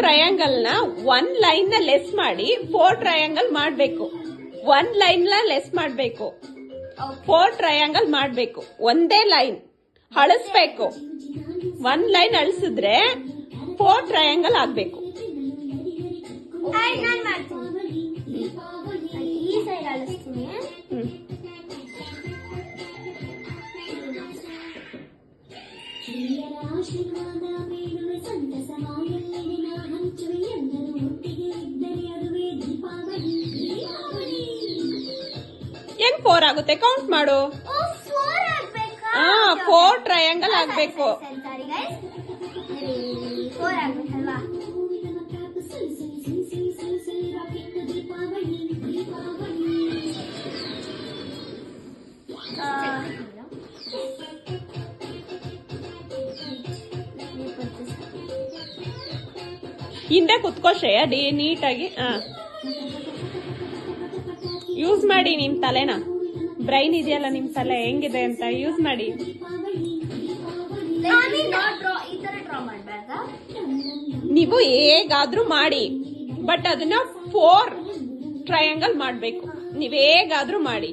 Triangle ನ 1 line ನ less ಮಾಡಿ 4 ಟ್ರಯಾಂಗಲ್ ಮಾಡ್ಬೇಕು. 1 ಲೈನ್ ನ ಲೆಸ್ ಮಾಡ್ಬೇಕು, 4 ಟ್ರಯಾಂಗಲ್ ಮಾಡ್ಬೇಕು. ಒಂದೇ ಲೈನ್ ಅಳಿಸ್ಬೇಕು. 1 ಲೈನ್ ಅಳಿಸಿದ್ರೆ 4 ಟ್ರಯಾಂಗಲ್ ಆಗ್ಬೇಕು. ಹೆಂಗ್ 4 ಆಗುತ್ತೆ? ಕೌಂಟ್ ಮಾಡು. 4 ಟ್ರಯಾಂಗಲ್ ಆಗ್ಬೇಕು. ಹಿಂದೆ ಕುತ್ಕೋ ಶ್ರೇಯ, ನೀಟಾಗಿ. ಯೂಸ್ ಮಾಡಿ ನಿಮ್ ತಲೆನ. ಬ್ರೈನ್ ಇದೆಯಲ್ಲ ನಿಮ್ ತಲೆ, ಹೆಂಗಿದೆ ಅಂತ ಯೂಸ್ ಮಾಡಿ. ನೀವು ಹೇಗಾದ್ರೂ ಮಾಡಿ, ಬಟ್ ಅದನ್ನ 4 ಟ್ರಯಾಂಗಲ್ ಮಾಡ್ಬೇಕು. ನೀವ್ ಹೇಗಾದ್ರೂ ಮಾಡಿ.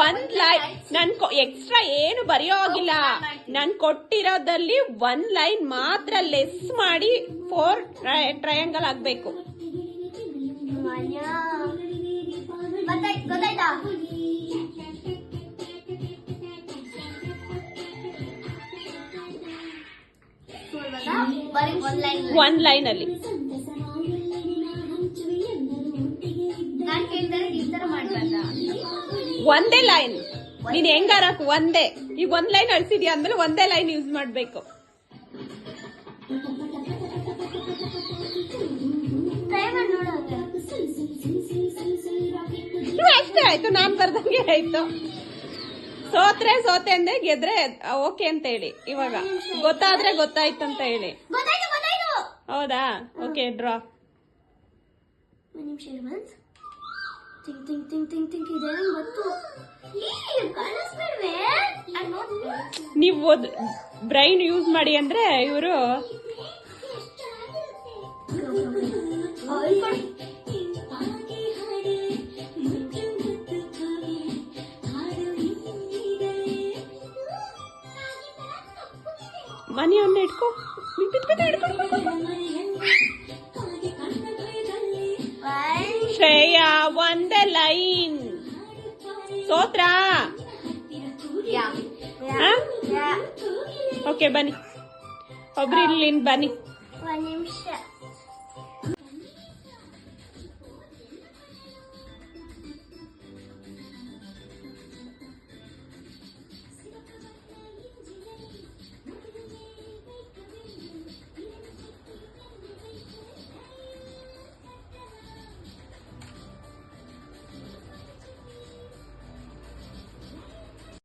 1 ಲೈನ್ ನನ್ ಎಕ್ಸ್ಟ್ರಾ ಏನು ಬರೆಯೋ ಆಗಿಲ್ಲ. ನನ್ ಕೊಟ್ಟಿರೋದಲ್ಲಿ 1 ಲೈನ್ ಮಾತ್ರ ಲೆಸ್ ಮಾಡಿ 4 ಟ್ರಯಾಂಗಲ್ ಆಗ್ಬೇಕು. ಒನ್ ಲೈನ್ ಅಲ್ಲಿ ಒಂದೇ ಲೈನ್. ನೀನ್ ಹೆಂಗಾರ ಒಂದೇ, ಈಗ 1 ಲೈನ್ ಅಳಿಸಿದ್ಯಾ ಅಂದ್ಮೇಲೆ ಒಂದೇ ಲೈನ್ ಯೂಸ್ ಮಾಡ್ಬೇಕು. ಅಷ್ಟೇ ಆಯ್ತು, ನಾನ್ ಬರ್ದಂಗೆ ಆಯ್ತು. ಸೋತೆ ಅಂದೆ, ಗೆದ್ರೆ ಓಕೆ ಅಂತ ಹೇಳಿ. ಇವಾಗ ಗೊತ್ತಾದ್ರೆ ಗೊತ್ತಾಯ್ತು ಅಂತ ಹೇಳಿ. ಹೌದಾ? Okay, draw. ನೀವು ಬ್ರೈನ್ ಯೂಸ್ ಮಾಡಿ ಅಂದ್ರೆ ಇವರು ಮನೆಯನ್ನ ಇಟ್ಕೋ. ಶ್ರೇಯ, ಒಂದೇ ಲೈನ್. ಸೋತ್ರಾ? ಓಕೆ, ಬನ್ನಿ. ಒಬ್ರು ಇಲ್ಲಿ ಬನ್ನಿ. 1 ನಿಮಿಷ.